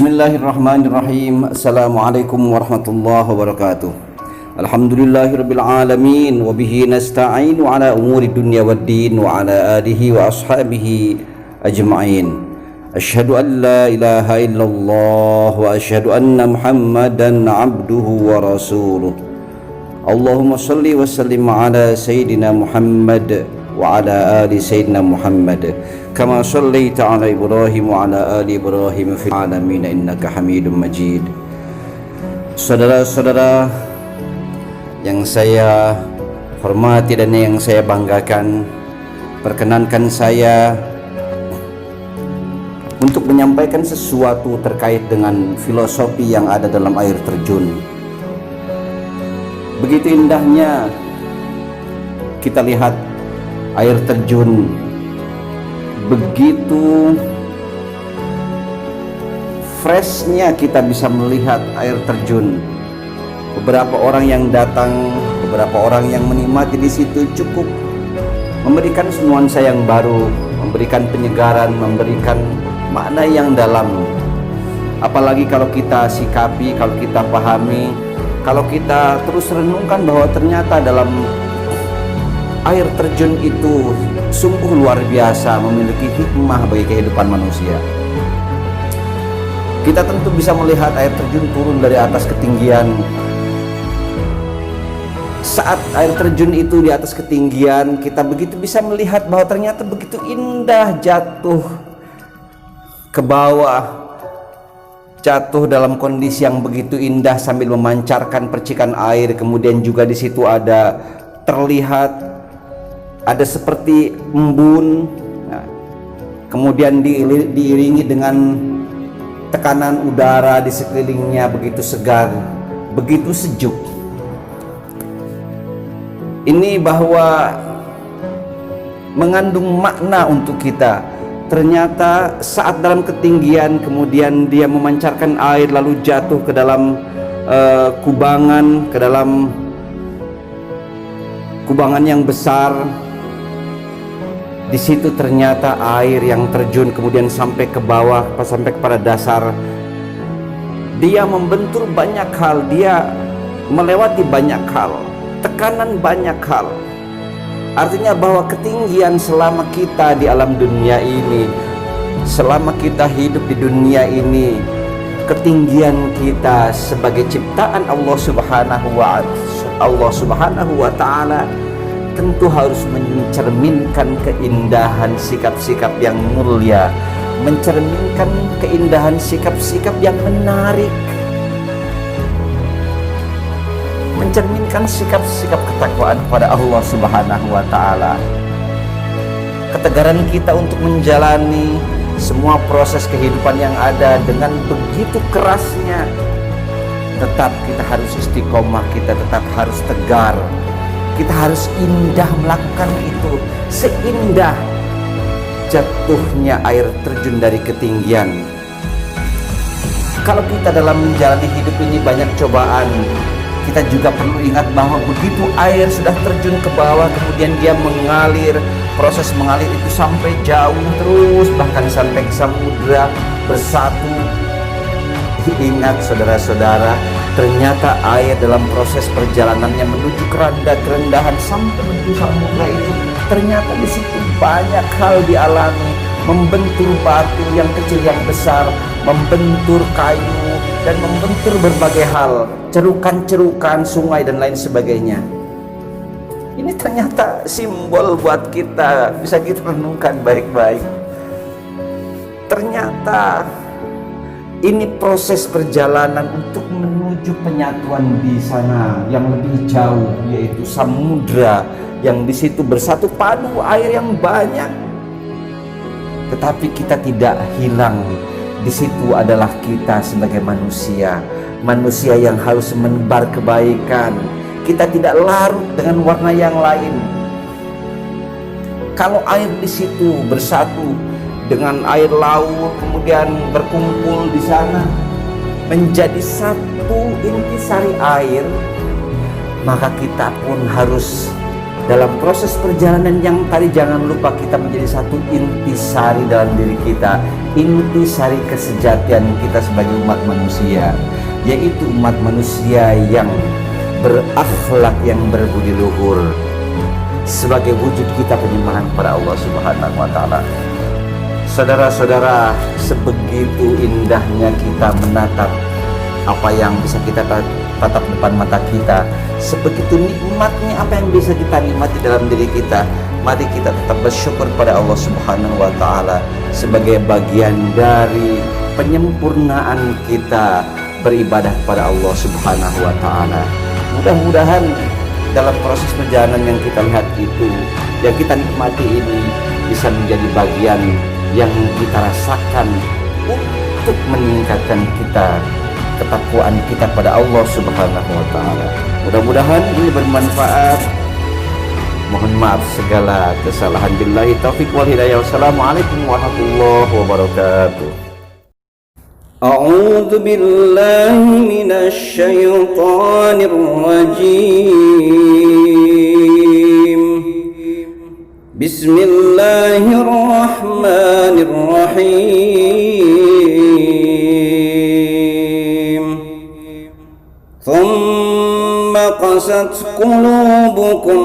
Bismillahirrahmanirrahim. Assalamualaikum warahmatullahi wabarakatuh. Alhamdulillahirabbil alamin wa bihi nasta'inu ala umuri dunya waddin wa ala alihi wa ashabihi ajma'in. Asyhadu an la ilaha illallah wa asyhadu anna Muhammadan abduhu wa rasuluh. Allahumma shalli wa sallim ala sayyidina Muhammad wa ala ali sayyidina Muhammad kama shallaita ala Ibrahim wa ala ali Ibrahim fil alamin innaka Hamidum Majid. Saudara-saudara yang saya hormati dan yang saya banggakan, perkenankan saya untuk menyampaikan sesuatu terkait dengan filosofi yang ada dalam air terjun. Begitu indahnya kita lihat air terjun, begitu freshnya kita bisa melihat air terjun. Beberapa orang yang datang, beberapa orang yang menikmati di situ cukup memberikan nuansa yang baru, memberikan penyegaran, memberikan makna yang dalam. Apalagi kalau kita sikapi, kalau kita pahami, kalau kita terus renungkan bahwa ternyata dalam air terjun itu sungguh luar biasa, memiliki hikmah bagi kehidupan manusia. Kita tentu bisa melihat air terjun turun dari atas ketinggian. Saat air terjun itu di atas ketinggian, kita begitu bisa melihat bahwa ternyata begitu indah jatuh ke bawah, jatuh dalam kondisi yang begitu indah sambil memancarkan percikan air. Kemudian juga di situ terlihat ada seperti embun, kemudian diiringi dengan tekanan udara di sekelilingnya begitu segar, begitu sejuk. Ini bahwa mengandung makna untuk kita. Ternyata saat dalam ketinggian kemudian dia memancarkan air lalu jatuh ke dalam kubangan, ke dalam kubangan yang besar. Di situ ternyata air yang terjun kemudian sampai ke bawah, sampai kepada dasar. Dia membentur banyak hal, dia melewati banyak hal, tekanan banyak hal. Artinya bahwa ketinggian selama kita di alam dunia ini, selama kita hidup di dunia ini, ketinggian kita sebagai ciptaan Allah Subhanahu wa Ta'ala tentu harus mencerminkan keindahan sikap-sikap yang mulia, mencerminkan keindahan sikap-sikap yang menarik, mencerminkan sikap-sikap ketakwaan kepada Allah Subhanahu wa Ta'ala. Ketegaran kita untuk menjalani semua proses kehidupan yang ada dengan begitu kerasnya, tetap kita harus istiqomah, kita tetap harus tegar, kita harus indah melakukan itu. Seindah jatuhnya air terjun dari ketinggian. Kalau kita dalam menjalani hidup ini banyak cobaan, kita juga perlu ingat bahwa begitu air sudah terjun ke bawah, kemudian dia mengalir, proses mengalir itu sampai jauh terus, bahkan sampai ke samudra bersatu. Ingat saudara-saudara, ternyata air dalam proses perjalanannya menuju kerendahan sampai menuju samudra itu, ternyata di situ banyak hal dialami, membentur batu yang kecil yang besar, membentur kayu, dan membentur berbagai hal, cerukan-cerukan sungai dan lain sebagainya. Ini ternyata simbol buat kita, bisa kita renungkan baik-baik. Ternyata ini proses perjalanan untuk menuju penyatuan di sana yang lebih jauh, yaitu samudra yang di situ bersatu padu air yang banyak. Tetapi kita tidak hilang. Di situ adalah kita sebagai manusia, manusia yang harus menebar kebaikan. Kita tidak larut dengan warna yang lain. Kalau air di situ bersatu dengan air laut, kemudian berkumpul di sana menjadi satu intisari air, maka kita pun harus dalam proses perjalanan yang tadi, jangan lupa kita menjadi satu intisari dalam diri kita, intisari kesejatian kita sebagai umat manusia, yaitu umat manusia yang berakhlak, yang berbudi luhur, sebagai wujud kita penyembahan kepada Allah Subhanahu wa Ta'ala. Saudara-saudara, sebegitu indahnya kita menatap apa yang bisa kita tatap depan mata kita, sebegitu nikmatnya apa yang bisa kita nikmati dalam diri kita. Mari kita tetap bersyukur pada Allah Subhanahu wa Ta'ala sebagai bagian dari penyempurnaan kita beribadah kepada Allah Subhanahu wa Ta'ala. Mudah-mudahan dalam proses perjalanan yang kita lihat itu, yang kita nikmati ini, bisa menjadi bagian yang kita rasakan untuk meningkatkan ketakwaan kita pada Allah Subhanahu wa Ta'ala. Mudah-mudahan ini bermanfaat. Mohon maaf segala kesalahan. Billahi taufiq wal hidayah. Wassalamualaikum warahmatullahi wabarakatuh. A'udzu billahi minasy syaithanir rajim. Bismillahirrahmanirrahim. Thumma qasat qulubukum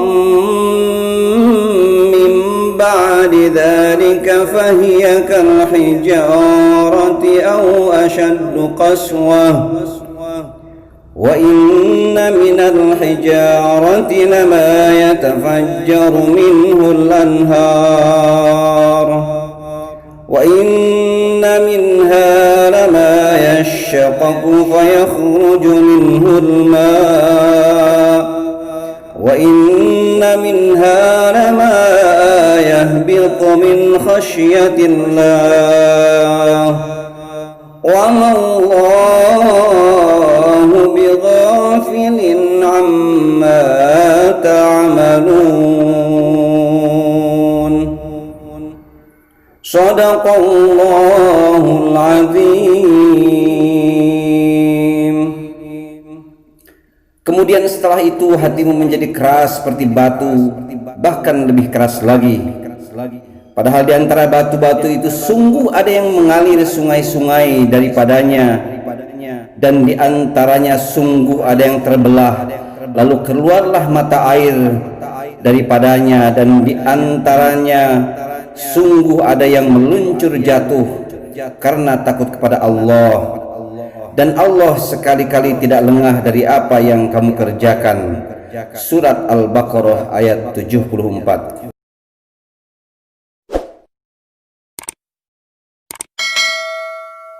min ba'di dzalika fahiya kal hijarati aw ashaddu qaswah. Wa inna minal hijarati lama yatafajjaru minhul anhar wa inna minha lama yashaqqaqu fayakhruju minhul ma' wa inna minha lama yahbitu min khashyatillah wa ma Allahu bighafilin amma ta'malun. Shadaqallahul azim. Kemudian setelah itu hatimu menjadi keras seperti batu, bahkan lebih keras lagi. Padahal di antara batu-batu itu sungguh ada yang mengalir sungai-sungai daripadanya, dan di antaranya sungguh ada yang terbelah, lalu keluarlah mata air daripadanya, dan di antaranya sungguh ada yang meluncur jatuh karena takut kepada Allah, dan Allah sekali-kali tidak lengah dari apa yang kamu kerjakan. Surat Al-Baqarah ayat 74.